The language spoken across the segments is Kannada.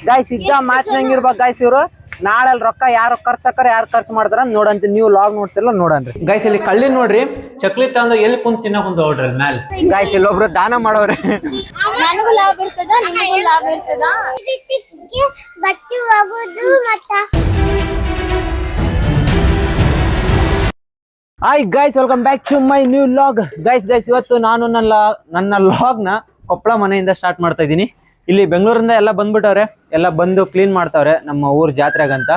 ಗಾಯ್ಸ್ ಇದ್ದ ಮಾತಿನಂಗಿರ್ಬೇಕು ಗಾಯ್ಸ್ ಇವರು ನಾಳೆ ರೊಕ್ಕ ಯಾರು ಖರ್ಚಾಕರ ಯಾರು ಖರ್ಚು ಮಾಡ್ತಾರ ನೋಡಂತ ನೀವು ಲಾಗ್ ನೋಡ್ತಿಲ್ಲ ನೋಡನ್ರಿ ಗಾಯ್ಸ್ ಇಲ್ಲಿ ಕಳ್ಳಿ ನೋಡ್ರಿ ಚಕ್ಲಿ ತಗೊಂಡು ಎಲ್ಲಿ ಕುಂತ ತಿನ್ನಕ್ ಕುಂತ ನೋಡ್ರಿ ಮ್ಯಾಲ ಗಾಯ್ಸ್ ಇಲ್ಲಿ ಒಬ್ರು ದಾನ ಮಾಡೋರೆ hi guys welcome back to my new vlog guys ಇವತ್ತು ನಾನು ನನ್ನ ಲಾಗ್ನ ಕೊಪ್ಪಳ ಮನೆಯಿಂದ ಸ್ಟಾರ್ಟ್ ಮಾಡ್ತಾ ಇದ್ದೀನಿ. ಇಲ್ಲಿ ಬೆಂಗಳೂರಿಂದ ಎಲ್ಲ ಬಂದ್ಬಿಟ್ಟವ್ರೆ, ಎಲ್ಲ ಬಂದು ಕ್ಲೀನ್ ಮಾಡ್ತಾವ್ರೆ ನಮ್ಮ ಊರ್ ಜಾತ್ರೆಗಂತ.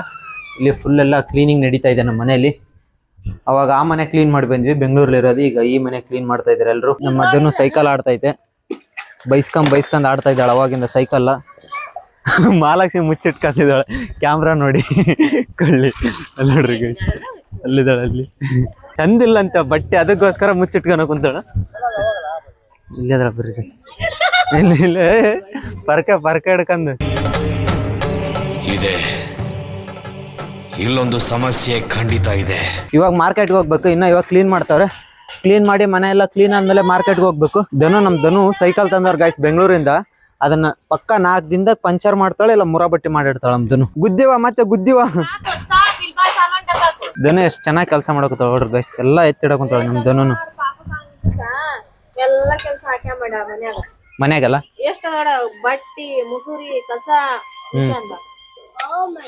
ಇಲ್ಲಿ ಫುಲ್ ಎಲ್ಲ ಕ್ಲೀನಿಂಗ್ ನಡೀತಾ ಇದೆ ನಮ್ಮ ಮನೆಯಲ್ಲಿ. ಅವಾಗ ಆ ಮನೆ ಕ್ಲೀನ್ ಮಾಡಿ ಬಂದ್ವಿ, ಬೆಂಗಳೂರಲ್ಲಿ ಇರೋದು. ಈಗ ಈ ಮನೆ ಕ್ಲೀನ್ ಮಾಡ್ತಾ ಇದಾರೆ ಎಲ್ರು. ನಮ್ಮ ಮಧ್ಯನು ಸೈಕಲ್ ಆಡ್ತೈತೆ, ಬೈಸ್ಕೊಂಡ್ ಆಡ್ತಾ ಇದ್ದಾಳೆ ಅವಾಗಿಂದ ಸೈಕಲ್. ಮಹಾಲಕ್ಷ್ಮಿ ಮುಚ್ಚಿಟ್ಕೊತಿದ್ದಾಳೆ, ಕ್ಯಾಮ್ರಾ ನೋಡಿ ಕಳ್ಳಿ ನೋಡ್ರಿ ಅಲ್ಲಿದ್ದಾಳೆ. ಅಲ್ಲಿ ಚಂದಿಲ್ಲ ಅಂತ ಬಟ್ಟೆ, ಅದಕ್ಕೋಸ್ಕರ ಮುಚ್ಚಿಟ್ಕೊಳ ಕುಂತಾಳ. ಇಲ್ಲದ್ರ ಬರ್ರಿ ಇಲ್ಲ ಪರ್ಕ ಹಿಡ್ಕಂದು ಇದೆ. ಇಲ್ಲೊಂದು ಸಮಸ್ಯೆ ಖಂಡಿತ ಇದೆ. ಇವಾಗ ಮಾರ್ಕೆಟ್ಗೆ ಹೋಗ್ಬೇಕು, ಇನ್ನ ಇವಾಗ ಕ್ಲೀನ್ ಮಾಡ್ತಾವ್ರೆ. ಕ್ಲೀನ್ ಮಾಡಿ ಮನೆ ಎಲ್ಲ ಕ್ಲೀನ್ ಆದ್ಮೇಲೆ ಮಾರ್ಕೆಟ್ಗೆ ಹೋಗ್ಬೇಕು. ನಮ್ ಧನು ಸೈಕಲ್ ತಂದವ್ರ ಗೈಸ್ ಬೆಂಗಳೂರಿಂದ. ಅದನ್ನ ಪಕ್ಕ 4 ದಿನದಾಗ ಪಂಚರ್ ಮಾಡ್ತಾಳೆ, ಇಲ್ಲ ಮುರಾಬಟ್ಟಿ ಮಾಡಿರ್ತಾಳ ನಮ್ ಧನು. ಗುದ್ದಿವ ಧನು ಎಷ್ಟು ಚೆನ್ನಾಗಿ ಕೆಲಸ ಮಾಡಕತ್ತಾಳ ನೋಡ್ರಿ ಗೈಸ್. ಎಲ್ಲ ಎತ್ತಿಡಕಂತಾಳ ನಮ್ ಧನು. ಎಲ್ಲ ಕೆಲಸ ಮನ್ಯಾಗಲ್ಲ ಎಷ್ಟು ನೋಡ, ಬಟ್ಟಿ ಮುಸುರಿ ಕಸ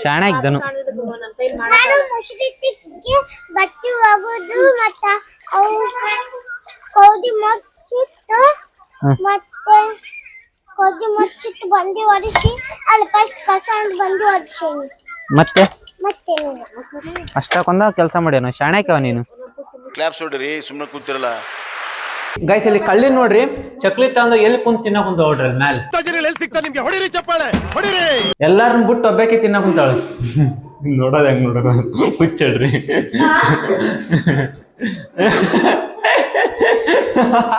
ಶಾಣೆ ಧನು. ಬಟ್ಟಿ ಹೋಗುದು ಮತ್ತ ಕೋದಿ ಮುಚ್ಚಿಟ್ಟು ಮತ್ತೆ ಕೋದಿ ಮುಚ್ಚಿಟ್ಟು ಬಂದು ಒರೆಸಿ ಅಲ್ಲಿ ಫಸ್ಟ್ ಕಸ ಬಂದು ಒರೆಸಿ ಮತ್ತೆ ಅಷ್ಟಕ್ಕೊಂದ ಕೆಲಸ ಮಾಡ್ಯಾನ. ಶಾಣೆಕವ ನೀನು. ಕ್ಲಾಪ್ಸ್ ಹೊಡ್ರಿ, ಸುಮ್ಮನೆ ಕೂತಿರಲ್ಲ. ಗೈಸ್ ಇಲ್ಲಿ ಕಳ್ಳಿ ನೋಡ್ರಿ ಚಕ್ಲಿ ತಗೊಂಡು ಎಲ್ಲಿ ಕುಂತ ತಿನ್ನಕ್ ಕುಂತ ನೋಡ್ರಿ ಮ್ಯಾಲ. ಎಲ್ಲಾರನ್ನ ಬಿಟ್ಟು ಒಬ್ಬಾಕಿ ತಿನ್ನಕ್ ಕುಂತಾಳ. ನೋಡೋದ್ ಹೆಂಗ್ ನೋಡೋಣ ಹುಚ್ಚಡ್ರಿ.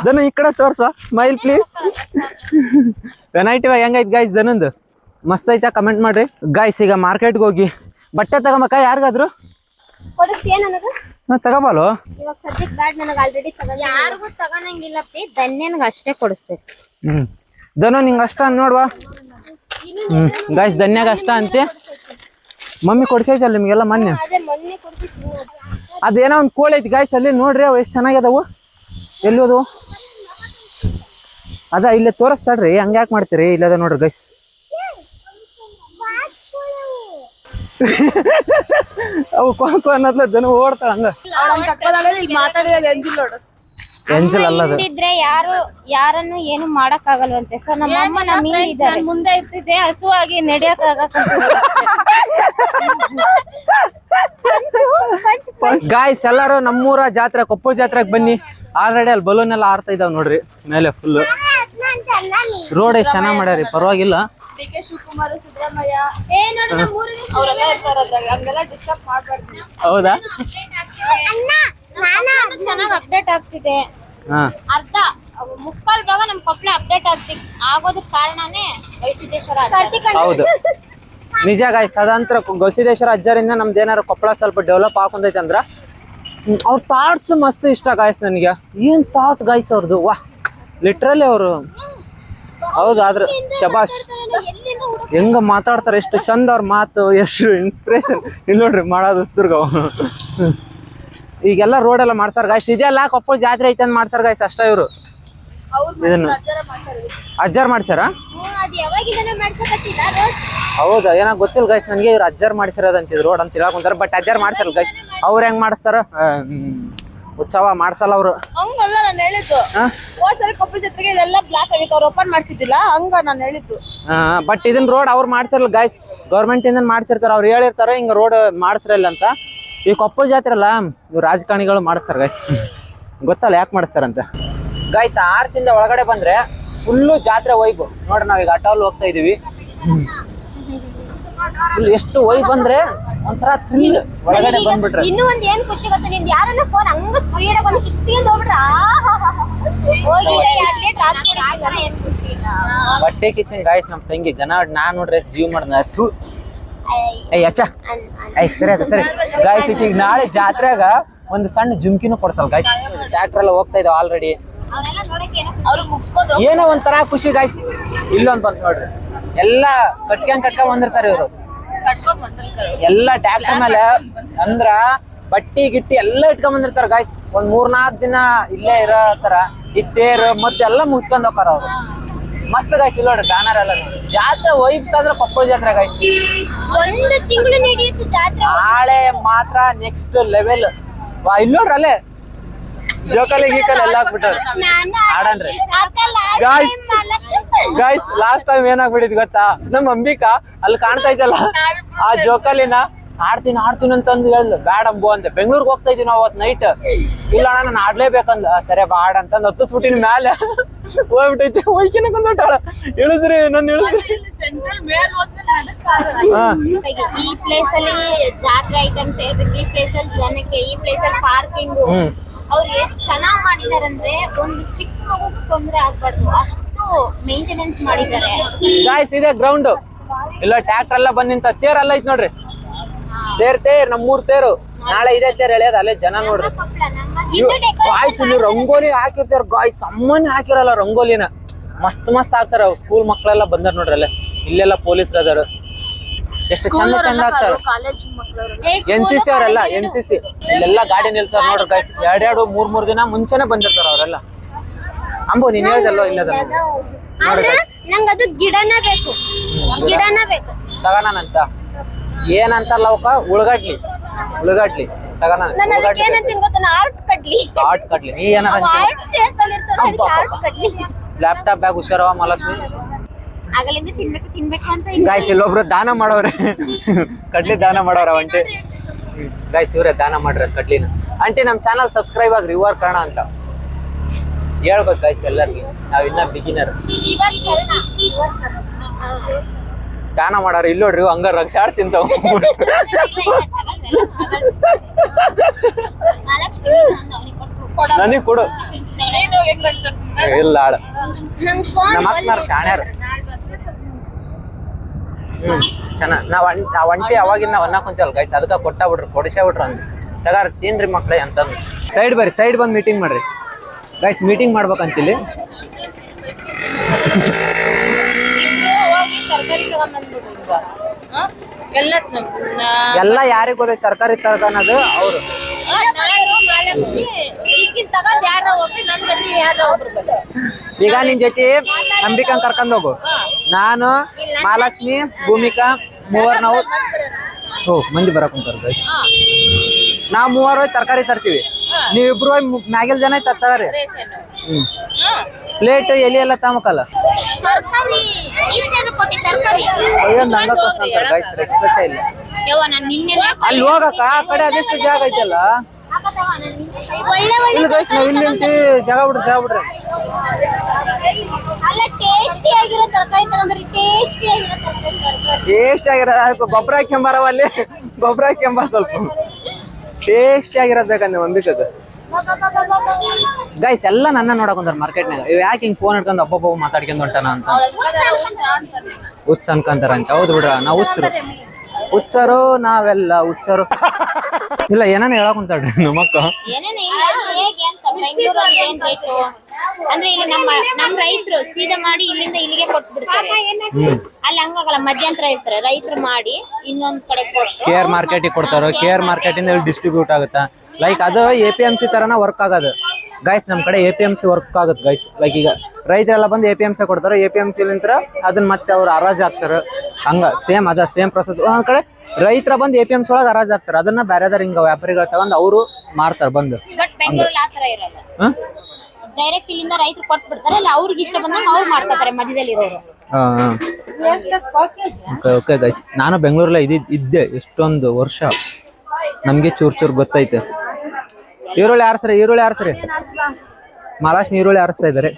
ಧನು ಈ ಕಡೆ ತೋರ್ಸುವ, ಸ್ಮೈಲ್ ಪ್ಲೀಸ್. ವೆನೈಟಿ ಹೆಂಗೈತ್ ಗೈಸ್ ಧನಂದು? ಮಸ್ತ್ ಐತಾ? ಕಮೆಂಟ್ ಮಾಡ್ರಿ ಗೈಸ್. ಈಗ ಮಾರ್ಕೆಟ್ಗೆ ಹೋಗಿ ಬಟ್ಟೆ ತಗೊಂಬಕ ಯಾರಿಗಾದ್ರು ತಗೋಬಾಲು. ಇವಾಗ ಸದ್ಯಕ್ಕೆ ಬ್ಯಾಡ್, ನನಗೆ ಆಲ್ರೆಡಿ ಯಾರಿಗೂ ತಗೋಣಂಗಿಲ್ಲಪ್ಪಿ, ಧನ್ಯನ್ಗೆ ಅಷ್ಟೇ ಕೊಡಿಸ್ಬೇಕು. ಧನು ನಿಂಗೆ ಅಷ್ಟ ಅಂದ್ ನೋಡ್ವಾ. ಗೈಸ್ ಧನ್ಯಾಗ ಅಷ್ಟ ಅಂತೆ. ಮಮ್ಮಿ ಕೊಡ್ಸೈತಲ್ಲ ನಿಮ್ಗೆಲ್ಲ ಮೊನ್ನೆ. ಅದೇನೋ ಒಂದು ಕೋಳಿ ಐತಿ ಗೈಸ್ ಅಲ್ಲಿ ನೋಡ್ರಿ, ಅವು ಎಷ್ಟು ಚೆನ್ನಾಗ್ಯದವು. ಎಲ್ಲಿ ಹೋದವು? ಅದ ಇಲ್ಲೇ ತೋರಿಸ್ತಾಡ್ರಿ, ಹಂಗ ಯಾಕೆ ಮಾಡ್ತೀರಿ? ಇಲ್ಲದ ನೋಡ್ರಿ ಗೈಸ್. ಅವು ಕೋಕೋ ಅನ್ನೋದ್ಲ ಜನ ಓಡ್ತಾಳ ಹಂಗ. ಎಂಜಲ್ ಅಲ್ಲದು. ಯಾರನ್ನು ಏನು ಮಾಡಕ್ ಆಗಲ್ವಂತೆ. ಸೊ ನಮ್ಮ ಅಮ್ಮ ನಮ್ಮ ಮುಂದೆ ಇರ್ತಿದ್ದೆ, ಹಸುವಾಗಿ ನಡೆಯಕ್ ಗಾಯ್ಸ್ ಎಲ್ಲಾರು ನಮ್ಮೂರ ಜಾತ್ರೆ ಕೊಪ್ಪಳ ಜಾತ್ರೆಗೆ ಬನ್ನಿ. ಆಲ್ರೆಡಿ ಅಲ್ಲಿ ಬಲೂನ್ ಎಲ್ಲ ಆರ್ತಾ ಇದಾವ್ ನೋಡ್ರಿ ಮೇಲೆ. ಫುಲ್ ರೋಡ್ ಎಷ್ಟು ಚೆನ್ನಾಗ್ ಮಾಡ್ಯಾರಿ, ಪರವಾಗಿಲ್ಲ. ಡಿಕೆ ಶಿವಕುಮಾರ್, ಸಿದ್ದರಾಮಯ್ಯ ಅವರೆಲ್ಲ ಇರ್ತಾರಲ್ಲ, ಹಂಗೆಲ್ಲ ಡಿಸ್ಟರ್ಬ್ ಮಾಡ್ಬಾರ್ದು. ಹೌದಾ? ಚೆನ್ನಾಗಿ ಅಪ್ಡೇಟ್ ಆಗ್ತಿದೆ. ಅರ್ಧ ಮುಕ್ಕಾಲ್ ಭಾಗ ನಮ್ ಕೊಪ್ಪಳ ಅಪ್ಡೇಟ್ ಆಗೋದಕ್ಕೆ ಕಾರಣನೇ ಗವಿಸಿದ್ದೇಶ್ವರ. ಹೌದು ನಿಜ ಗಾಯ್ಸ್. ಅದಂತರ ಗವಿಸಿದ್ದೇಶ್ವರ ಅಜ್ಜರಿಂದ ನಮ್ದು ಏನಾರು ಕೊಪ್ಪಳ ಸ್ವಲ್ಪ ಡೆವಲಪ್ ಹಾಕೊಂಡೈತೆ ಅಂದ್ರ ಅವ್ರ ಥಾಟ್ಸ್ ಮಸ್ತ್ ಇಷ್ಟ ಗಾಯ್ಸ್ ನನಗೆ. ಏನ್ ಥಾಟ್ ಗಾಯ್ಸ್ ಅವ್ರದ್ದು, ವಾ ಲಿಟ್ರಲಿ ಅವರು. ಹೌದು, ಆದ್ರೆ ಶಬಾಷ್, ಹೆಂಗ ಮಾತಾಡ್ತಾರೆ, ಎಷ್ಟು ಚಂದ ಅವ್ರ ಮಾತು, ಎಷ್ಟು ಇನ್ಸ್ಪಿರೇಷನ್. ಇಲ್ಲಿ ನೋಡ್ರಿ ಮಾಡೋದು ದುರ್ಗ. ಈಗೆಲ್ಲ ರೋಡ್ ಎಲ್ಲ ಮಾಡ್ಸಾರ ಗಾಯ್ಸ್. ಇದೆಲ್ಲ ಕೊಪ್ಪಳ ಜಾತ್ರೆ ಐತೆ ಅಂತ ಮಾಡ್ಸಾರ ಗಾಯ್ಸ್ ಅಷ್ಟ. ಇವರು ಇದನ್ನು ಅಜ್ಜಾರ್ ಮಾಡ್ಸಾರ. ಹೌದಾ? ಏನೋ ಗೊತ್ತಿಲ್ಲ ಗಾಯ್ಸ್ ನನಗೆ. ಇವ್ರು ಅಜ್ಜಾರ್ ಮಾಡ್ಸಿರೋದಂತಿದ್ ರೋಡ್ ಅಂತ ಹೇಳಕೊಂತಾರ, ಬಟ್ ಅಜ್ಜಾರ್ ಮಾಡ್ಸಾರ ಗಾಯ್ಸ್. ಅವ್ರು ಹೆಂಗ್ ಮಾಡಿಸ್ತಾರ? ಉತ್ಸವ ಮಾಡ್ಸಲ್ಲ ಅವರು. ಹಂಗಲ್ಲ ನಾನು ಹೇಳಿದ್ದು. ಹೋದ್ಸರಿ ಕೊಪ್ಪಳ ಜಾತ್ರೆಗೆ ಇದೆಲ್ಲ ಬ್ಲಾಕ್ ಆಗಿತ್ತು, ಅವ್ರು ಓಪನ್ ಮಾಡ್ಸಿದ್ದಿಲ್ಲ, ಹಂಗ ನಾನು ಹೇಳಿದ್ದು. ಬಟ್ ಇದನ್ನ ರೋಡ್ ಅವ್ರು ಮಾಡ್ಸಿರಲ್ಲ ಗಾಯ್ಸ್, ಗೌರ್ಮೆಂಟ್ ಇಂದ ಮಾಡ್ಸಿರ್ತಾರ. ಅವ್ರು ಹೇಳಿರ್ತಾರ ಹಿಂಗ ರೋಡ್ ಮಾಡಿಸ್ರಲ್ಲ ಅಂತ. ಈ ಕೊಪ್ಪಳ ಜಾತ್ರೆ ಅಲ್ಲ, ಇವ್ರು ರಾಜಕಾರಣಿಗಳು ಮಾಡಿಸ್ತಾರ ಗಾಯ್ಸ್. ಗೊತ್ತಲ್ಲ ಯಾಕೆ ಮಾಡಿಸ್ತಾರಂತ ಗಾಯ್ಸ್. ಆರ್ಚಿಂದ ಒಳಗಡೆ ಬಂದ್ರೆ ಫುಲ್ಲು ಜಾತ್ರೆ ವೈಬ್ ನೋಡ್ರಿ. ನಾವೀಗ ಆಟೋಲ್ ಹೋಗ್ತಾ ಇದೀವಿ. ಎಷ್ಟು ವೈಬ್ ಬಂದ್ರೆ ಒಂಥರ ಥ್ರಿಲ್. ಒಳಗಡೆ ಬಂದ್ಬಿಟ್ರೆ ಇನ್ನೂ ಒಂದ್ ಏನ್ ಖುಷಿ ಗೊತ್ತ, ನಿಂದ ಯಾರನ್ನ ಫೋನ್ ಹಂಗ ಸ್ಪೀಡ್ ಬಂದು ಕಿತ್ತಿಂದ ಹೋಗ್ಬಿಟ್ರ ಬಟ್ಟೆ ಕಿಚನ್ ಗಾಯ್ಸ್. ನಮ್ ತಂಗಿ ಜನ ನಾನ್ ನೋಡ್ರೆ ಜೀವ ಮಾಡ್ದ. ಅಚ್ಚ ಸರಿ ಅದ ಸರಿ ಗಾಯ್ಸ್. ಈಗ ನಾಳೆ ಜಾತ್ರೆಗ ಒಂದು ಸಣ್ಣ ಜುಮ್ಕಿನೂ ಕೊಡ್ಸಲ್ ಗಾಯ್ಸ್. ಟ್ರ್ಯಾಕ್ಟರ್ ಎಲ್ಲ ಹೋಗ್ತಾ ಇದಾವ ಆಲ್ರೆಡಿ. ಏನೋ ಒಂಥರ ಖುಷಿ ಗಾಯ್ಸ್. ಇಲ್ಲೊಂದ್ ಬಂತ ನೋಡ್ರಿ, ಎಲ್ಲ ಕಟ್ಕೊಂಡ್ ಬಂದಿರ್ತಾರೆ ಇವ್ರು. ಕಟ್ಕೊಂಡ್ ಬಂದಿರ್ತಾರೆ. ಎಲ್ಲ ಟ್ಯಾಕ್ಟರ್ ಮೇಲೆ ಅಂದ್ರ ಬಟ್ಟಿ ಗಿಟ್ಟಿ ಎಲ್ಲ ಇಟ್ಕೊಂಡ್ ಬಂದಿರ್ತಾರ ಗಾಯ್ಸ್. ಒಂದ್ 3-4 ದಿನ ಇಲ್ಲೇ ಇರೋ ತರ ಈ ತೇರು ಮತ್ತೆಲ್ಲ ಮುಗಿಸ್ಕೊಂಡ್ ಹೋಗ್ತಾರ ಅವ್ರು. ಮಸ್ತ್ ಗಾಯ್ಸ್. ಇಲ್ಲ ನೋಡ್ರಿ ಬ್ಯಾನರ್ ಎಲ್ಲ ಜಾತ್ರೆ ವೈಬ್ಸ್ ಆದ್ರೆ ಕೊಪ್ಪಳ ಜಾತ್ರೆ ಗಾಯ್ಸ್. 1 ತಿಂಗಳು ನಡೆಯುತ್ತೆ ಜಾತ್ರೆ. ನಾಳೆ ಮಾತ್ರ ನೆಕ್ಸ್ಟ್ ಲೆವೆಲ್. ಇಲ್ಲಿ ನೋಡ್ರಿ ಅಲ್ಲೇ ಜೋಕಾಲಿ ಗೀಕಲ್ ಎಲ್ಲ ಹಾಕ್ಬಿಟ್ಟಾರೆ. ಆಡನ್ರಿ ಗಾಯ್ಸ್. ಲಾಸ್ಟ್ ಟೈಮ್ ಏನಾಗ್ಬಿಟ್ಟಿದ್ ಗೊತ್ತಾ, ನಮ್ ಅಂಬಿಕಾ ಅಲ್ಲಿ ಕಾಣ್ತಾ ಇದ್ದಲ್ಲ ಆ ಜೋಕಾಲಿನ ಆಡ್ತೀನಿ ಅಂತಂದು ಹೇಳ್ದು. ಬ್ಯಾಡ್ ಅಂಬು ಅಂತೆ. ಬೆಂಗ್ಳೂರ್ಗೆ ಹೋಗ್ತಾ ಇದೀವಿ ನಾವು ಅವತ್ ನೈಟ್. ಇಲ್ಲ ಅಣ್ಣ ನಾನು ಆಡ್ಲೇಬೇಕಂದ. ಸರಿ ಬಾಡ್ ಅಂತಂದ್ ಹತ್ತಿಸ್ಬಿಟ್ಟಿನಿ ಮ್ಯಾಲೆ ಹೋಗ್ಬಿಟ್ಟೈತಿ. ಹೋಯ್ಕಿನ ಕುಂದ್ಬಿಟ್ಟಾಳ. ಇಳಿಸ್ರಿ ನನ್ನ ಇಳಿಸ್ರಿ. ಈ ಪ್ಲೇಸ್ ಅಲ್ಲಿ ಜಾತ್ರೆ ಐಟಮ್ಸ್ ಇರ್ಬೇಕು, ಈ ಪ್ಲೇಸ್ ಅಲ್ಲಿ ಜನಕ್ಕೆ, ಈ ಪ್ಲೇಸ್ ಅಲ್ಲಿ ಪಾರ್ಕಿಂಗ್ ಅವ್ರು ಎಷ್ಟು ಚೆನ್ನಾಗ್ ಮಾಡಿದಾರೆ ಅಂದ್ರೆ ಒಂದು ಚಿಕ್ಕ ಮಗುಗೂ ತೊಂದ್ರೆ ಆಗ್ಬಾರ್ದು ಅಷ್ಟು ಮೇಂಟೆನೆನ್ಸ್ ಮಾಡಿದ್ದಾರೆ. ಗಾಯ್ಸ್ ಇದೆ ಗ್ರೌಂಡ್. ಇಲ್ಲ ಟ್ಯಾಕ್ಟರ್ ಎಲ್ಲ ಬಂದ್ ನಿಂತ. ತೇರೆಲ್ಲ ಐತ್ ನೋಡ್ರಿ. ತೇರ್ ನಮ್ಮೂರ್ ತೇರು. ನಾಳೆ ಇದೇ ತೇರ್ ಎಳೆಯೋದು. ಅಲ್ಲೇ ಜನ ನೋಡ್ರಿ. ಗಾಯ್ಸ್ ಇಲ್ಲಿ ರಂಗೋಲಿ ಹಾಕಿರ್ತಾರ ಗಾಯ್ಸ್. ಸಾಮಾನ್ಯ ಹಾಕಿರಲ್ಲ ರಂಗೋಲಿನ. ಮಸ್ತ್ ಹಾಕ್ತಾರ. ಸ್ಕೂಲ್ ಮಕ್ಳೆಲ್ಲ ಬಂದಾರ ನೋಡ್ರಿ ಅಲ್ಲೇ. ಇಲ್ಲೆಲ್ಲ ಪೊಲೀಸರು ಅದಾರ. ಎಷ್ಟು ಚಂದ ಆಗ್ತಾರ. NCC ಅವರೆಲ್ಲ NCC ಇಲ್ಲೆಲ್ಲ ಗಾಡಿ ನಿಲ್ಸಾರ ನೋಡ್ರಿ ಗಾಯ್ಸ್. 2-3 ದಿನ ಮುಂಚೆನೆ ಬಂದಿರ್ತಾರ ಅವರೆಲ್ಲ. ಅಂಬು ನೀನ್ ಹೇಳ್ದಲ್ಲೋ ಇಲ್ಲದ ನೋಡ್ರಿ ಗಾಯ್ಸ್. ನಂಗದು ಗಿಡನ ಬೇಕು. ತಗೋಣಂತ ಏನಂತಾರಲ್ಲ ಅವಕ್ಕ ಉಳ್ಗಡ್ಲಿ ತಗೋಣ. ಆರ್ಟ್ ಕಡ್ಲಿ ನೀ ಏನ ಲ್ಯಾಪ್ಟಾಪ್ ಬ್ಯಾಗ್ ಹುಷಾರವ ಮಲಕ್ಷ್ಮಿ. ಗಾಯ್ಸ್ ಇಲ್ಲೊಬ್ರು ದಾನ ಮಾಡೋರೆ. ಕಡ್ಲಿ ದಾನ ಮಾಡೋರ ಅಂಟಿ. ಗಾಯ್ಸ್ ಇವ್ರೆ ದಾನ ಮಾಡ್ರ ಕಡ್ಲಿನ. ಅಂಟಿ ನಮ್ channel subscribe agri your Karna ಅಂತ ಹೇಳ್ಬೇಕು ಗಾಯ್ಸ್ ಎಲ್ಲರಿಗೆ. ನಾವ್ ಇನ್ನ ಬಿಗಿನರ್. ದಾನ ಮಾಡಾರ ಇಲ್ಲಿ ನೋಡ್ರಿ. ಹಂಗ ರಕ್ಷಾಡ್ ತಿಂತಾವ. ನನಗ್ ಕೊಡು. ಇಲ್ಲ ಆಡ ನಮ್ಮ ಅಕ್ಕನಾರ ಶಾಣ್ಯಾರ. ನಾವ್ ಒಂಟಿ ಅವಾಗಿನ ನಾವ್ ಅನ್ನಕ್ ಕುಂತೇವಲ್ಲ ಗೈಸ್. ಅದಕ್ಕ ಕೊಡಿಸೇ ಬಿಟ್ರು ಅಂದ್ ತಗಾರ ತಿನ್ರಿ ಮಕ್ಳೇ ಅಂತಂದು. ಸೈಡ್ ಬರ್ರಿ. ಸೈಡ್ ಬಂದ್ ಮೀಟಿಂಗ್ ಮಾಡ್ರಿ ಗೈಸ್. ಮೀಟಿಂಗ್ ಮಾಡ್ಬೇಕಂತಿಲ್ಲಿ. ಎಲ್ಲ ಯಾರಿಗ್ ಗೊತ್ತೈತಿ ತರಕಾರಿ ತರಕಾನದು ಅವ್ರು. ಈಗ ನಿನ್ ಜೊತೆ ಅಂಬಿಕಾ ಕರ್ಕೊಂಡ್ ಹೋಗು. ನಾನು ಮಹಾಲಕ್ಷ್ಮಿ ಭೂಮಿಕಾ ಮೂವರ್ ನಾವು ಮಂದಿ ಬರಕ್ ಕುಂತಾರ ಗೈಸ್. ನಾವ್ 3 ಹೋಗಿ ತರಕಾರಿ ತರ್ತೀವಿ. ನೀವಿಬ್ರು ಮ್ಯಾಗಿಲ್ ಜನ ತರ್ತಾರಿ. ಪ್ಲೇಟ್ ಎಲಿ ಎಲ್ಲ ತಾಮಕಲ್ಲ. ರೆಸ್ಪೆಕ್ಟ್ ಇಲ್ಲ ಅಲ್ಲಿ ಹೋಗಕ್ಕ. ಆ ಕಡೆ ಅದೆಷ್ಟು ಜಾಗ ಐತಲ್ಲ. ಇಲ್ಲ ಗೈಸ್ ನಾವ್ ಇಲ್ಲಿ ಅಂತೀವಿ. ಜಾಗ ಬಿಡ್ರಿ. ಟೇಸ್ಟಿ ಆಗಿರೋ ಗೊಬ್ಬರ ಹಾಕ್ಯಂಬಾರವ ಅಲ್ಲಿ. ಗೊಬ್ಬರ ಹಾಕ್ಯಂಬ ಸ್ವಲ್ಪ ಟೇಸ್ಟಿ ಆಗಿರೋದ್ ಬೇಕಂದ್ರೆ ಅಂಬಿಕದ. ಗೈಸ್ ಎಲ್ಲ ನನ್ನ ನೋಡಕೊಂತಾರ ಮಾರ್ಕೆಟ್ನಾಗ. ಇವ್ ಯಾಕೆ ಹಿಂಗ್ ಫೋನ್ ಹಿಡ್ಕೊಂಡು ಅಬ್ಬಬ್ಬ ಮಾತಾಡ್ಕೊಂಡ್ ಹೊಂಟಾನ ಅಂತ ಹುಚ್ಚ ಅನ್ಕೊಂತಾರ ಅಂತ. ಹೌದು ಬಿಡ್ರ. ನಾವ್ ಹುಚ್ಚರು ನಾವೆಲ್ಲ ಹುಚ್ಚರು. ಇಲ್ಲ ಏನಾನ ಹೇಳಕೊಂತಾಳ್ರಿ ನಮ್ಮಕ್ಕ. ಅಂದ್ರೆ ಈಗ ನಮ್ಮ ರೈತರು ಸೀದಾ ಮಾಡಿ ಇಲ್ಲಿಂದ ಇಲ್ಲಿಗೆ ಕೊಟ್ಟು ಬಿಡ್ತಾರೆ. ಅಲ್ಲಿ ಹಂಗಾಗಲ್ಲ, ಮಧ್ಯಂತರ ಇರ್ತಾರೆ. ರೈತರು ಮಾಡಿ ಇನ್ನೊಂದ್ ಕಡೆ ಕೊಟ್ಟು KR ಮಾರ್ಕೆಟಿಗೆ ಕೊಡ್ತಾರ. KR ಮಾರ್ಕೆಟ್ ಇಂದ ಡಿಸ್ಟ್ರಿಬ್ಯೂಟ್ ಆಗುತ್ತಾ. ಲೈಕ್ ಅದು APMC ತರನ ವರ್ಕ್ ಆಗೋದು ಗೈಸ್. ನಮ್ ಕಡೆ APMC ವರ್ಕ್ ಆಗುತ್ತೆ ಗೈಸ್. ಲೈಕ್ ಈಗ ರೈತರೆಲ್ಲ ಬಂದು APMC ಕೊಡ್ತಾರೆ. APMC ಲಿಂತ್ರ ಅದನ್ನ ಮತ್ತೆ ಅವ್ರು ಹರಾಜ್ ಹಾಕ್ತಾರ. ಹಂಗ ಸೇಮ್ ಪ್ರೊಸೆಸ್. ಒಂದ್ ಕಡೆ ರೈತರ ಬಂದು APMC ಒಳಗೆ ಹರಾಜ್ ಹಾಕ್ತಾರ. ಅದನ್ನ ಬೇರೆದಾರ ಹಿಂಗ ವ್ಯಾಪಾರಿಗಳು ತಗೊಂಡ್ ಅವರು ಮಾರ್ತಾರ ಬಂದು. ಬೆಂಗಳೂರಲ್ಲಿ ಆತರ ಇರಲ್ಲ. ಡೈರೆಕ್ಟ್ ಇಲ್ಲಿಂದ ರೈತರು ಕೊಟ್ಟು ಬಿಡ್ತಾರೆ. ಅಲ್ಲ ಅವ್ರಿಗೆ ಇಷ್ಟ ಬಂದಾಗ ಅವ್ರು ಮಾಡ್ಕೊತಾರೆ ಮಧ್ಯದಲ್ಲಿ ಇರೋರು. Okay guys. ನಾನು ಬೆಂಗಳೂರಲ್ಲೇ ಇದ್ದೆ ಎಷ್ಟೊಂದು ವರ್ಷ. ನಮ್ಗೆ ಚೂರ್ ಗೊತ್ತೈತೆ. ಈರುಳ್ಳಿ ಆರ್ಸ್ರಿ. ಮಹಾಲಕ್ಷ್ಮಿ ಈರುಳ್ಳಿ ಆರಿಸ್ತಾ ಇದಾರೆ.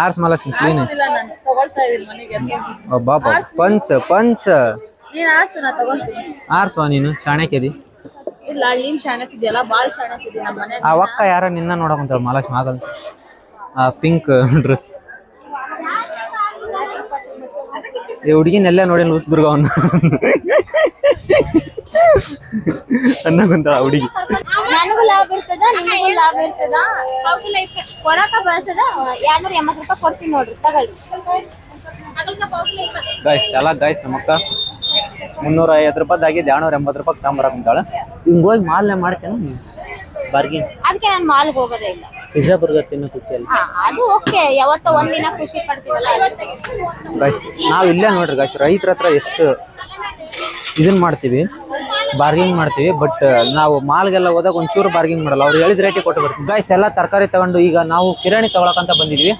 ಆರ್ಸ್ ಮಹಾಲಕ್ಷ್ಮಿ ಕ್ಲೀನ್. ಪಂಚ ಆರ್ಸುವ ನೀನು ಶಾಣಕ್ಯದಿ. ಆ ಒಕ್ಕ ಯಾರ ನಿನ್ನ ನೋಡಕಂತಾಳ ಮಹಾಲಕ್ಷ್ಮಿ. ಆಗಲ್ಲ ಪಿಂಕ್ ಡ್ರೆಸ್. ಈ ಹುಡುಗಿನೆಲ್ಲ ನೋಡಿ ಲೂಸ್ದುರ್ಗ ಅವನ್ನ ಅನ್ನಕಂತಾಳ ಹುಡುಗಿ. ನನಗೂ ಲಾಭ ಇರ್ತದ, ನಿಮಗೂ ಲಾಭ ಇರ್ತದ. ಕೊಡಕ ಬರ್ತದ. 280 ರೂಪಾಯಿ ಕೊಡ್ತೀನಿ ನೋಡ್ರಿ, ತಗೊಳ್ಳಿ. ಗೈಸ್ ಎಲ್ಲ ಗೈಸ್ ನಮ್ಮಕ್ಕ 350 ರೂಪಾಯಿದಾಗಿ 280 ರೂಪಾಯಿ ತಗೊಂಬರಕ್ ಅಂತಾಳೆ. ಹಿಂಗ್ ಹೋಗಿ ಮಾಲ್ನೆ ಮಾಡ್ತೇನೆ ಬಾರ್ಗಿನ್. ಅದಕ್ಕೆ ನಾನು ಮಾಲ್ಗೆ ಹೋಗೋದೇ ಇಲ್ಲ. ಪಿಜ್ಜಾ ಬರ್ಗರ್ ತಿನ್ನೋ ಖುಷಿಯಲ್ಲಿ ಅದು ಓಕೆ, ಯಾವತ್ತೋ ಒಂದಿನ ಖುಷಿ ಪಡ್ತೀವಲ್ಲ. ಗೈಸ್ ನಾವ್ ಇಲ್ಲೇ ನೋಡ್ರಿ ಗೈಸ್, ರೈತರ ಹತ್ರ ಎಷ್ಟು ಇದನ್ ಮಾಡ್ತೀವಿ, ಬಾರ್ಗಿಂಗ್ ಮಾಡ್ತೀವಿ. ಬಟ್ ನಾವು ಮಾಲ್ಗೆಲ್ಲ ಹೋದಾಗ ಒಂಚೂರು ಬಾರ್ಗಿಂಗ್ ಮಾಡಲ್ಲ, ಅವ್ರು ಹೇಳಿದ ರೇಟಿಗೆ ಕೊಟ್ಟು ಬರ್ತೀವಿ. ಗೈಸ್ ಎಲ್ಲ ತರಕಾರಿ ತಗೊಂಡು ಈಗ ನಾವು ಕಿರಾಣಿ ತಗೊಳಕಂತ ಬಂದಿದ್ವಿ.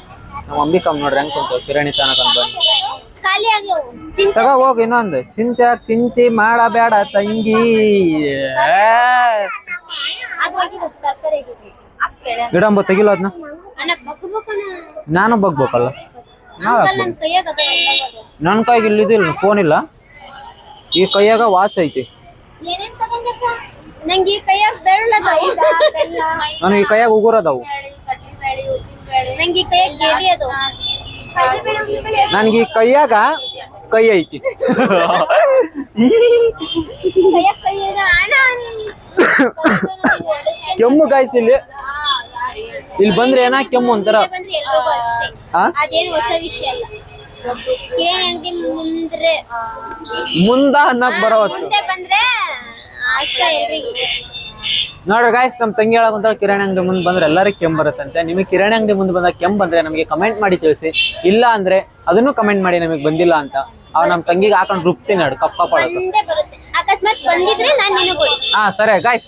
ನಮ್ಮ ಅಂಬಿಕಮ್ಮ ನೋಡ್ರಿ ಹೆಂಗ್ ಕುಂತ ಕಿರಾಣಿ ತನಕಂತ ಬಂದು ತಗ ಹೋಗ್. ಇನ್ನೊಂದು ಚಿಂತೆ ಮಾಡಬೇಡ ತಂಗಿ, ಗಿಡಂಬ ತೆಗಿಲ ಅದನ್ನ. ನಾನು ಬಗ್ಬೇಕಲ್ಲ, ನನ್ನ ಕೈಗೆ ಇಲ್ಲಿದಿಲ್ಲ, ಫೋನ್ ಇಲ್ಲ, ಈ ಕೈಯಾಗ ವಾಚ್ ಐತಿ. ನಂಗೆ ಕೈಯಾಗ ನಾನು ಈ ಕೈಯಾಗ ಉಗುರದವು, ನಂಗೆ ಕೈಯಾಗ ಗೆರಿ ಅದು, ನನ್ಗೆ ಈ ಕೈಯಾಗ ಕೈ ಐತಿ. ಕೆಮ್ಮು ಗಾಯ್ಸ್, ಇಲ್ಲಿ ಬಂದ್ರೆ ಏನ ಕೆಮ್ಮು ಅಂತಾರ. ಅದೇನು ಹೊಸ ವಿಷಯ ಅಲ್ಲ, ಮುಂದ ಅನ್ನಕ್ ಬರೋವತ್ತು ಬಂದ್ರೆ ಅಷ್ಟ. ನೋಡ್ರಿ ಗಾಯ್ಸ್, ನಮ್ ತಂಗಿ ಹೇಳಕ್ ಕಿರಾಣಿ ಅಂಗಡಿ ಮುಂದೆ ಬಂದ್ರೆ ಎಲ್ಲರಿಗೂ ಕೆಮ್ಮು ಬರುತ್ತಂತೆ. ನಿಮಗೆ ಕಿರಾಣಿ ಅಂಗಡಿ ಮುಂದೆ ಬಂದಾಗ ಕೆಮ್ಮು ಬಂದ್ರೆ ನಮಗೆ ಕಮೆಂಟ್ ಮಾಡಿ ತಿಳಿಸಿ, ಇಲ್ಲ ಅಂದ್ರೆ ಅದನ್ನು ಕಮೆಂಟ್ ಮಾಡಿ ನಮಗೆ ಬಂದಿಲ್ಲ ಅಂತ. ಅವ್ ನಮ್ ತಂಗಿಗೆ ಹಾಕೊಂಡ್ ರುಬ್ತೀನಿ ನೋಡು ಕಪ್ಪ ಅಕಸ್ಮಾತ್ ಬಂದಿದ್ರೆ ನಾನು ನಿನಗೆ ಕೊಡಿ. ಹಾ ಸರಿ ಗಾಯ್ಸ್,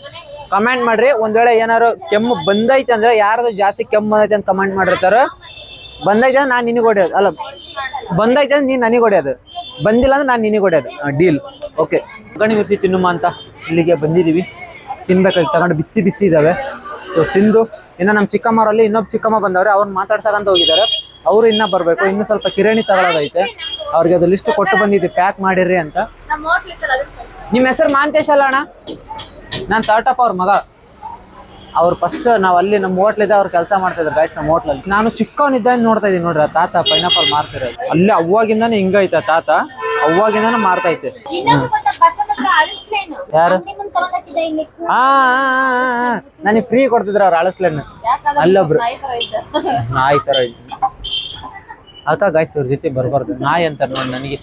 ಕಮೆಂಟ್ ಮಾಡ್ರಿ. ಒಂದ್ ವೇಳೆ ಏನಾರು ಕೆಮ್ಮು ಬಂದೈತೆ ಅಂದ್ರೆ, ಯಾರ್ದು ಜಾಸ್ತಿ ಕೆಮ್ಮು ಬಂದೈತೆ ಅಂತ ಕಮೆಂಟ್ ಮಾಡಿರ್ತಾರ. ಬಂದೈತೆ ಅಂದ್ರೆ ನಾನ್ ನಿನಗೆ ಹೊಡೆಯೋದು, ಅಲ್ಲ ಬಂದೈತೆ ಅಂದ್ರೆ ನೀನ್ ನನಗೆ ಹೊಡೆಯೋದು, ಬಂದಿಲ್ಲ ಅಂದ್ರೆ ನಾನ್ ನಿನಗೆ ಹೊಡೆಯೋದು. ಡೀಲ್. ಓಕೆ, ಒಗ್ಗರಣೆ ಮಿರ್ಚಿ ತಿನ್ನುಮ ಅಂತ ಇಲ್ಲಿಗೆ ಬಂದಿದೀವಿ. ತಿನ್ಬೇಕಾಗಿ ತಗೊಂಡು ಬಿಸಿ ಬಿಸಿ ಇದಾವೆ. ಸೊ ತಿಂದು ಇನ್ನು ನಮ್ಮ ಚಿಕ್ಕಮ್ಮರಲ್ಲಿ ಇನ್ನೊಬ್ಬ ಚಿಕ್ಕಮ್ಮ ಬಂದವ್ರೆ, ಅವ್ರನ್ನ ಮಾತಾಡ್ಸಕಂತ ಹೋಗಿದ್ದಾರೆ. ಅವರು ಇನ್ನ ಬರ್ಬೇಕು, ಇನ್ನು ಸ್ವಲ್ಪ ಕಿರಾಣಿ ತಗೊಳ್ಳೋದೈತೆ. ಅವ್ರಿಗೆ ಅದು ಲಿಸ್ಟ್ ಕೊಟ್ಟು ಬಂದಿದ್ದೆ, ಪ್ಯಾಕ್ ಮಾಡಿರಿ ಅಂತ. ನಿಮ್ಮ ಹೆಸರು ಮಾಂತೇಶ್ ಅಲ್ಲ ಅಣ್ಣ? ನಾನು ತಾಟಪ್ಪ ಅವ್ರ ಮಗ. ಅವ್ರು ಫಸ್ಟ್ ನಾವ್ ಅಲ್ಲಿ ನಮ್ಮ ಹೋಟ್ಲಿದ್ದ ಅವ್ರು ಕೆಲಸ ಮಾಡ್ತಿದ್ರು ಗಾಯ್ಸ್. ನಮ್ಮ ಹೋಟ್ಲಲ್ಲಿ ನಾನು ಚಿಕ್ಕವನಿದ್ದ ನೋಡ್ತಾ ಇದೀನಿ ನೋಡ್ರಿ, ತಾತ ಪೈನಾಪಲ್ ಮಾರ್ತಿರೋದು. ಅಲ್ಲಿ ಅವಾಗಿಂದಾನೆ ಹಿಂಗೈತೆ ತಾತ, ಅವಾಗಿಂದಾನೆ ಮಾರ್ತೈತೆ. ಯಾರು? ನನಗೆ ಫ್ರೀ ಕೊಡ್ತಿದ್ರ ಅವ್ರು ಅಳಸ್ಲೇನ. ಅಲ್ಲೊಬ್ರು ನಾಯಿ ತರ ಅಕ್ಕ ಗಾಯ್ಸ್, ಅವ್ರ ಜೊತೆ ಬರ್ಬಾರ್ದು, ನಾಯಿ ಅಂತಾರ ನೋಡಿ ನನಗೆ.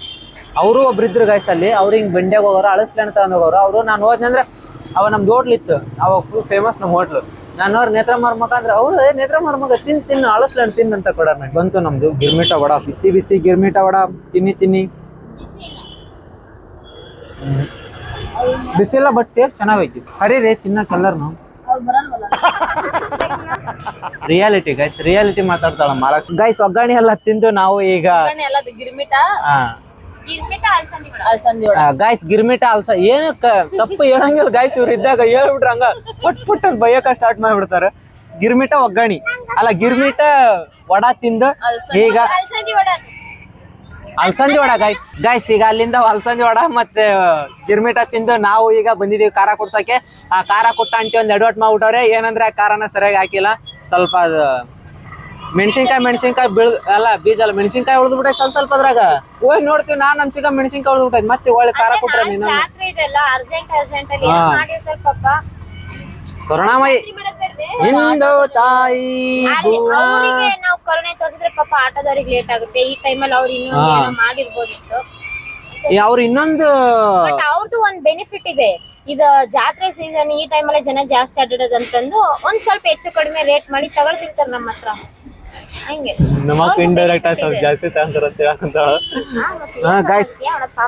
ಅವರು ಒಬ್ರಿದ್ರು ಗಾಯ್ಸ್ ಅಲ್ಲಿ, ಅವ್ರು ಹಿಂಗ್ ಬಂಡ್ಯಾಗ ಹೋಗೋರು, ಅಳಸ್ಲೇನ್ ತಗೊಂಡ್ ಹೋಗೋರು. ಅವ್ರು ನಾನು ಹೋದ್ನಿ ಅಂದ್ರೆ ಅವ ನಮ್ದು ಹೋಟ್ಲ್ ಇತ್ತು, ಅವಾಗ ಫುಲ್ ಫೇಮಸ್ ನಮ್ಮ ಹೋಟ್ಲು. ನಾನು ಅವ್ರ ನೇತ್ರ ಮರ್ಮಕ ಅಂದ್ರೆ ಅವ್ರು ನೇತ್ರ ಮರ್ಮಕ ತಿನ್ನು ಅಳಸ್ಲೇನ್ ತಿನ್ ಅಂತ ಕೊಡ. ಬಂತು ನಮ್ದು ಗಿರ್ಮಿಟ ವಡ, ಬಿಸಿ ಬಿಸಿ ಗಿರ್ಮಿಟ ವಡ. ತಿನ್ನಿ ಬಿಸಿಲ್ಲ, ಬಟ್ ಟೇಸ್ಟ್ ಚೆನ್ನಾಗೈತಿ. ಹರೀರಿ ತಿನ್ನ ಕಲರ್ನು. ರಿಯಾಲಿಟಿ ಗೈಸ್, ರಿಯಾಲಿಟಿ ಮಾತಾಡ್ತಾಳ ಮಾಲಕ್. ಗೈಸ್ ಒಗ್ಗರಣೆ ಎಲ್ಲ ತಿಂದು ನಾವು ಈಗ ಗಾಯ್ಸ್ ಗಿರ್ಮಿಟ ಅಲ್ಸ ಏನಕ್ಕ ತಪ್ಪು ಹೇಳಂಗಿಲ್ಲ ಗಾಯ್ಸ್. ಇವ್ರು ಇದ್ದಾಗ ಹೇಳ್ಬಿಟ್ರ ಹಂಗ ಪುಟ್ ಅಂತ ಬೈಯಕ ಸ್ಟಾರ್ಟ್ ಮಾಡ್ಬಿಡ್ತಾರ. ಗಿರ್ಮಿಟ ಒಗ್ಗರಣಿ ಅಲ್ಲ, ಗಿರ್ಮಿಟ ವಡ ತಿಂದು ಈಗ ಅಲ್ಸಂದಿ ವಡ ಗೈಸ್ ಈಗ ಅಲ್ಲಿಂದ ಅಲ್ಸಂದಿ ವಡ ಮತ್ತೆ ಗಿರ್ಮಿಟ ತಿಂದು ನಾವು ಈಗ ಬಂದಿದೀವಿ ಖಾರ ಕುಡ್ಸಕ್ಕೆ. ಆ ಖಾರ ಕುಟ್ಟ ಅಂಟಿ ಒಂದ್ ಎಡವಟ್ ಮಾಡ್ಬಿಟ್ಟವ್ರೆ. ಏನಂದ್ರೆ ಆ ಖಾರನ ಸರಿಯಾಗಿ ಹಾಕಿಲ್ಲ, ಸ್ವಲ್ಪ ಮೆಣಸಿನ್ಕಾಯಿ ಅಲ್ಲ ಬೀಜ ಅಲ್ಲ, ಮೆಣಸಿನ್ಕಾಯಿ ಉಳ್ದ್ಬಿಟ್ಟೈತೆ ಸ್ವಲ್ಪ ಅದ್ರಾಗ. ಹೋಗಿ ನೋಡ್ತೀವಿ, ನಾನ್ ನಮ್ ಚಿಕ್ಕ ಮೆಣಸಿನ್ಕಾಯಿ ಉಳ್ದ್ಬಿಟ್ಟೈತೆ. ಮತ್ತೆ ಒಳ್ಳೆ ಖಾರ ಕೊಟ್ರೆ ನೀನು ಕರುಣಾಮಯಿ ಹಿಂದೋ ತಾಯಿ. ನಾವು ಕರುಣೆ ತೋರಿಸಿದ್ರೆ ಪಾಪ ಆಟೋದವ್ರಿಗೆ ಲೇಟ್ ಆಗುತ್ತೆ. ಈ ಟೈಮಲ್ಲಿ ಅವ್ರು ಇನ್ನೊಂದು ಮಾಡಿರ್ಬೋದಿತ್ತು. ಅವ್ರು ಇನ್ನೊಂದು ಅವ್ರದ್ದು ಒಂದ್ ಬೆನಿಫಿಟ್ ಇದೆ, ಇದು ಜಾತ್ರೆ ಸೀಸನ್, ಈ ಟೈಮಲ್ಲಿ ಜನ ಜಾಸ್ತಿ ಆಟಾಡೋದಂತಂದು ಒಂದ್ ಸ್ವಲ್ಪ ಹೆಚ್ಚು ಕಡಿಮೆ ರೇಟ್ ಮಾಡಿ ತಗೊಳ್ತಿರ್ತಾರೆ ನಮ್ಮ ಹತ್ರ. ಹಂಗೆ ನಮಕ್ ಇಂಡೈರೆಕ್ಟ್ ಆಗಿ ಸ್ವಲ್ಪ ಜಾಸ್ತಿ ತಗೊಂತಾರಂತ ಗೈಸ್.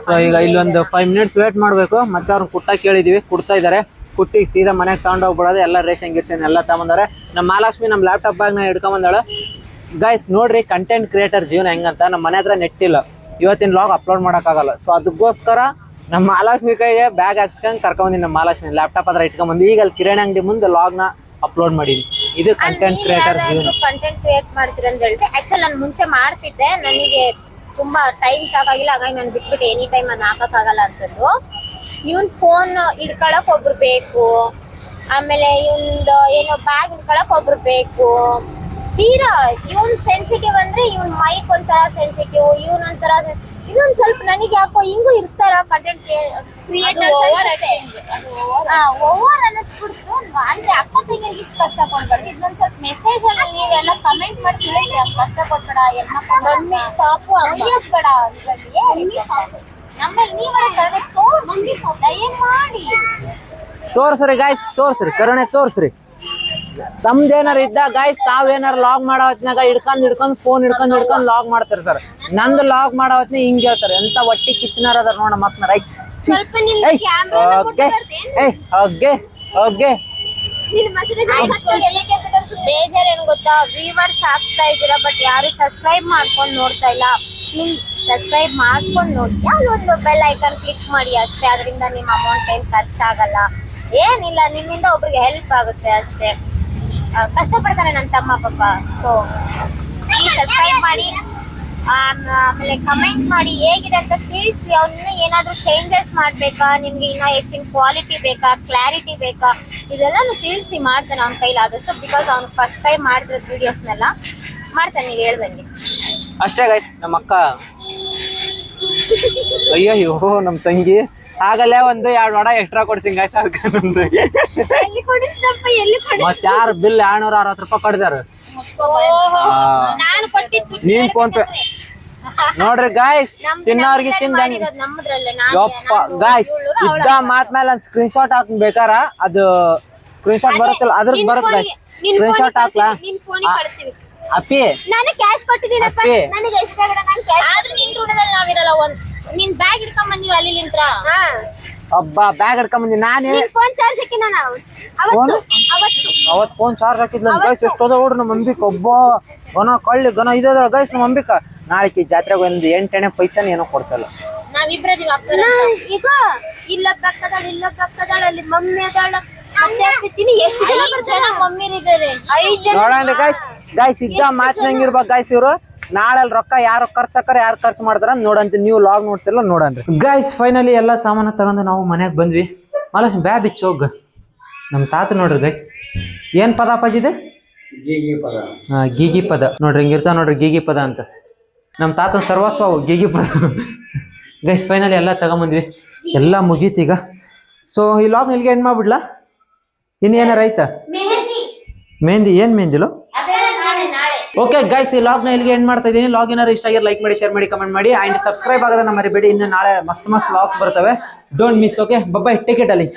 ಸೊ ಈಗ ಇಲ್ಲೊಂದು 5 minutes ವೇಟ್ ಮಾಡ್ಬೇಕು. ಮತ್ತೆ ಅವ್ರನ್ನ ಕುಟ್ಟ ಕೇಳಿದೀವಿ, ಕುಡ್ತಾ ಇದಾರೆ. ಕುಟ್ಟಿಗೆ ಸೀದಾ ಮನೆಗೆ ತಗೊಂಡೋಗ್ಬಿಡೋದು. ಎಲ್ಲ ರೇಷನ್ ಗಿರ್ಷನ್ ಎಲ್ಲ ತಗೊಂಡಾರೆ. ನಮ್ಮ ಮಹಾಲಕ್ಷ್ಮಿ ನಮ್ಮ ಲ್ಯಾಪ್ಟಾಪ್ ಬ್ಯಾಗ್ನ ಹಿಡ್ಕೊಂಬಂದಾಳ. ಗೈಸ್ ನೋಡ್ರಿ ಕಂಟೆಂಟ್ ಕ್ರಿಯೇಟರ್ ಜೀವನ ಹೆಂಗಂತ. ನಮ್ಮ ಮನೆ ಹತ್ರ ನೆಟ್ ಇಲ್ಲ, ಇವತ್ತಿನ ಲಾಗ್ ಅಪ್ಲೋಡ್ ಮಾಡೋಕ್ಕಾಗಲ್ಲ. ಸೊ ಅದಕ್ಕೋಸ್ಕರ ನಮ್ಮ ಮಹಾಲಕ್ಷ್ಮಿ ಕೈಗೆ ಬ್ಯಾಗ್ ಹಾಕ್ಸ್ಕೊಂಡು ಕರ್ಕೊಂಬಂದಿನಿ. ನಮ್ಮ ಮಹಾಲಕ್ಷ್ಮಿ ಲ್ಯಾಪ್ಟಾಪ್ ಹತ್ರ ಇಟ್ಕೊಂಬಂದು ಈಗ ಅಲ್ಲಿ ಕಿರಾಣಿ ಅಂಗಡಿ ಮುಂದೆ ಲಾಗ್ನ ಅಪ್ಲೋಡ್ ಮಾಡೀನಿ. ಇದು ಕಂಟೆಂಟ್ ಕ್ರಿಯೇಟರ್ ಜೀವನ. ಕಂಟೆಂಟ್ ಕ್ರಿಯೇಟ್ ಮಾಡ್ತೀರ ಅಂತ ಹೇಳಿದ್ರೆ ಆಕ್ಚುಲಿ ನಾನು ಮುಂಚೆ ಮಾಡ್ತಿದ್ದೆ, ನನಗೆ ತುಂಬಾ ಟೈಮ್ ಸಾಕಾಗಿಲ್ಲ, ಹಾಗಾಗಿ ನಾನು ಬಿಟ್ಬಿಟ್ಟು ಎನಿ ಟೈಮ್ ಅದನ್ನ ಹಾಕಕ್ಕಾಗಲ್ಲ ಅಂತಂದು. ಇವನ್ ಫೋನ್ ಇಡ್ಕೊಳಕ್ ಒಬ್ರು ಬೇಕು, ಆಮೇಲೆ ಇವಂದು ಏನೋ ಬ್ಯಾಗ್ ಇಡ್ಕೊಳಕ್ ಒಬ್ರು ಬೇಕು. ತೀರಾ ಇವನ್ ಸೆನ್ಸಿಟಿವ್ ಅಂದ್ರೆ ಇವನ್ ಮೈಕ್ ಒಂಥರ ಸೆನ್ಸಿಟಿವ್, ಇವನ್ ಒಂಥರ ಇನ್ನೊಂದ್ ಸ್ವಲ್ಪ ನನಗೆ ಯಾಕೋ ಹಿಂಗೂ ಇರ್ತಾರ ಕಂಟೆಂಟ್ ಕ್ರಿಯೇಟರ್ಸ್ ಓವರ್ ಅನ್ನಿಸ್ಬಿಡ್ತು. ಅಂದ್ರೆ ಅಕ್ಕ ತಂಗಿಗೆ ಇಷ್ಟು ಕಷ್ಟ ಕೊಡ್ಬಾರ್ದು. ಇದೊಂದ್ ಸ್ವಲ್ಪ ಮೆಸೇಜ್ ಅಲ್ಲಿ ನೀವೆಲ್ಲ ಕಮೆಂಟ್ ಮಾಡಿ ತಿಳಿಸಿ, ಕಷ್ಟ ಕೊಡ್ಬೇಡ ಹೆಣ್ಮಕ್ಳು ಪಾಪು ಅಯ್ಯಸ್ಬೇಡ ನಮ್ಮಲ್ಲಿ ನೀವೇ ದಯ ಮಾಡಿ ತೋರ್ಸ್ರಿ ಗಾಯ್ಸ್, ತೋರ್ಸ್ರಿ ಕರುಣೆ ತೋರ್ಸ್ರಿ. ತಮ್ದೇನಾರ ಇದ್ದ ಗಾಯ್ಸ್, ತಾವೇನಾರ ಲಾಗ್ ಮಾಡೋ ಹೊತ್ನಾಗ ಹಿಡ್ಕೊಂಡ್ ಫೋನ್ ಹಿಡ್ಕೊಂಡ್ ಲಾಗ್ ಮಾಡ್ತಿರ್ತಾರ. ನಂದು ಲಾಗ್ ಮಾಡೋ ಹೊತ್ನ ಹಿಂಗ್ ಹೇಳ್ತಾರೆ, ಎಂತ ಒಟ್ಟಿ ಕಿಚನರ್ ಅದಾರ ನೋಡ ಮತ್ ರೈಟ್. ಸ್ವಲ್ಪ ನಿಮ್ಗೆ ಬೇಜಾರ್ ಏನ್ ಗೊತ್ತಾ, ವ್ಯೂವರ್ಸ್ ಆಗ್ತಾ ಇದೀರಾ ಬಟ್ ಯಾರು ಸಬ್ಸ್ಕ್ರೈಬ್ ಮಾಡ್ಕೊಂಡು ನೋಡ್ತಾ ಇಲ್ಲ. ಪ್ಲೀಸ್ ಸಬ್ಸ್ಕ್ರೈಬ್ ಮಾಡ್ಕೊಂಡು ನೋಡಿ, ಯಾವ್ದೊಂದು ಬೆಲ್ ಐಕಾನ್ ಕ್ಲಿಕ್ ಮಾಡಿ ಅಷ್ಟೇ. ಅದರಿಂದ ನಿಮ್ಮ ಅಮೌಂಟ್ ಏನ್ ಖರ್ಚಾಗಲ್ಲ, ಏನಿಲ್ಲ, ನಿಮ್ಮಿಂದ ಒಬ್ರಿಗೆ ಹೆಲ್ಪ್ ಆಗುತ್ತೆ ಅಷ್ಟೇ. ಕಷ್ಟಪಡ್ತಾನೆ ನನ್ನ ತಮ್ಮ ಪಾಪ. ಸೊ ಪ್ಲೀಸ್ ಸಬ್ಸ್ಕ್ರೈಬ್ ಮಾಡಿ, ಆಮೇಲೆ ಕಮೆಂಟ್ ಮಾಡಿ ಹೇಗಿದೆ ಅಂತ ತಿಳಿಸಿ. ಅವನ್ನ ಏನಾದರೂ ಚೇಂಜಸ್ ಮಾಡಬೇಕಾ, ನಿಮ್ಗೆ ಇನ್ನೂ ಹೆಚ್ಚಿನ ಕ್ವಾಲಿಟಿ ಬೇಕಾ, ಕ್ಲಾರಿಟಿ ಬೇಕಾ, ಇದೆಲ್ಲನೂ ತಿಳಿಸಿ ಮಾಡ್ತಾನೆ ಅವ್ನ ಕೈಲಾದಷ್ಟು. ಬಿಕಾಸ್ ಅವ್ನು ಫಸ್ಟ್ ಟೈಮ್ ಮಾಡಿರೋದು ವಿಡಿಯೋಸ್ನೆಲ್ಲ ಮಾಡ್ತಾನೆ, ನೀವು ಹೇಳ್ದಂಗೆ ಅಷ್ಟೇ ಗೈಸ್. ನಮ್ಮ ಅಕ್ಕ ಅಯ್ಯೋ ನಮ್ ತಂಗಿ ಆಗಲೇ ಒಂದು 2 ವಡ ಎಕ್ಸ್ಟ್ರಾ ಕೊಡ್ಸಿಂಗ್ ಗಾಯ್ಸ್. ಮತ್ ಯಾರು ಬಿಲ್ 260 ರೂಪಾಯಿ ಕಡ್ದಾರ. ನಾನು ಕೊಟ್ಟಿದ್ದು ನೀನ್ ಫೋನ್ ಪೇ ನೋಡ್ರಿ ಗಾಯ್ಸ್, ತಿನ್ನೋರ್ಗೆ ತಿಂದಂಗ. ಯಪ್ಪ ಗಾಯ್ಸ್, ಇದ್ದ ಮಾತ್ ಮೇಲೆ ಒಂದ್ ಸ್ಕ್ರೀನ್ ಶಾಟ್ ಹಾಕ್ ಬೇಕಾರ. ಅದು ಸ್ಕ್ರೀನ್ ಶಾಟ್ ಬರುತ್ತಲ್ಲ ಅದ್ರದ್ದು ಬರುತ್ತೆ ಗಾಯ್ಸ್. ಸ್ಕ್ರೀನ್ ಶಾಟ್ ಹಾಕ್ಲಾ ಅಪ್ಪಿ? ನಾನು ಕ್ಯಾಶ್ ಕೊಟ್ಟಿದ್ದೀನಪ್ಪ, ಅಪ್ಪಿ ನನಗೆ ಇಷ್ಟ ಆಗಲ್ಲ. ನಾನು ಕ್ಯಾಶ್ ಆದ್ರೆ ನಿನ್ ಋಣದಲ್ಲಿ ನಾವಿರಲ್ಲ. ನಿನ್ ಬ್ಯಾಗ್ ಹಿಡ್ಕೊಂಡ್ ಬಂದೀವಿ ಅಲ್ಲಿ ನಿಂತ್ರ. ಒಬ್ಬ ಬ್ಯಾಗ್ ಹಿಡ್ಕೊಂಡ್ ಬಂದಿ. ನಾನೇ ಫೋನ್ ಚಾರ್ಜ್ ಹಾಕಿನ ನಾನು ಅವತ್ ಫೋನ್ ಚಾರ್ಜ್ ಹಾಕಿದ್ಲ ಗೈಸ್. ಎಷ್ಟು ಹೋದ ನೋಡ್ರಿ ನಮ್ಮ ಅಂಬಿಕ. ಒಬ್ಬ ಘನ ಇದ ಗೈಸ್ ನಮ್ಮ ಅಂಬಿಕ. ನಾಳೆಕಿ ಜಾತ್ರೆಗೆ ಒಂದು 8 ಪೈಸಾನ ಏನೋ ಕೊಡ್ಸಲ್ಲ. ನಾವಿಬ್ರದೀವಿ ಈಗ. ಇಲ್ಲೊಬ್ಬ ಅಕ್ಕದಾಳ, ಇಲ್ಲೊಬ್ಬ ಅಕ್ಕದಾಳ, ಅಲ್ಲಿ ಮಮ್ಮಿ ಅದಾಳ. ಎಷ್ಟು ಜನ ಮಮ್ಮಿರಿದ್ದಾರೆ? 5 ಜನ. ನೋಡಣ್ರಿ ಗೈಸ್ ಇದ್ದ ಮಾತಿನಂಗಿರ್ಬೇಕು ಗೈಸ್. ಇವ್ರು ನಾಳೆ ರೊಕ್ಕ ಯಾರು ಖರ್ಚಾಕರ ಯಾರು ಖರ್ಚು ಮಾಡ್ತಾರ ನೋಡಂತ. ನೀವು ಲಾಗ್ ನೋಡ್ತಿರಲ್ಲ ನೋಡನ್ರಿ ಗೈಸ್. ಫೈನಲಿ ಎಲ್ಲ ಸಾಮಾನು ತಗೊಂಡು ನಾವು ಮನೆಗೆ ಬಂದ್ವಿ. ಮಲಸ್ ಬ್ಯಾ ಬಿಚ್ಚ ಹೋಗ. ನಮ್ಮ ತಾತ ನೋಡ್ರಿ ಗೈಸ್, ಏನ್ ಪದ ಅಪ್ಪಾಜಿದೆ? ಗೀಗಿ ಪದ ನೋಡ್ರಿ. ಹಿಂಗಿರ್ತಾವ ನೋಡ್ರಿ ಗೀಗಿ ಪದ ಅಂತ. ನಮ್ಮ ತಾತನ ಸರ್ವಸ್ವ ಗೀಗಿ ಪದ ಗೈಸ್. ಫೈನಲಿ ಎಲ್ಲ ತಗೊಂಬಂದ್ವಿ, ಎಲ್ಲ ಮುಗೀತೀಗ. ಸೊ ಈ ಲಾಗ್ ಇಲ್ಲಿಗೆ ಎಂಡ್ ಮಾಡ್ಬಿಡ್ಲಾ? ಇನ್ನೇನಾರ ಆಯ್ತಾ? ಮೆಹಂದಿ ಏನ್ ಮೆಹಂದಿಲು? ಓಕೆ ಗೈಸ್, ಈ ಲಾಗ್ ನ ಇಲ್ಲಿಗೆ ಎಂಡ್ ಮಾಡ್ತಾ ಇದೀನಿ. ಲಾಗ್ ಏನಾರು ಇಷ್ಟ ಆಗಿರೋ ಲೈಕ್ ಮಾಡಿ, ಶೇರ್ ಮಾಡಿ, ಕಮೆಂಟ್ ಮಾಡಿ. ಅಂಡ್ ಸಬ್ಸ್ಕ್ರೈಬ್ ಆಗೋದನ್ನ ಮರಿಬೇಡಿ. ಇನ್ನು ನಾಳೆ ಮಸ್ತ್ ಲಾಗ್ಸ್ ಬರ್ತವೆ. Don't miss. Okay, by, take it ಅಲ್ಲಿ.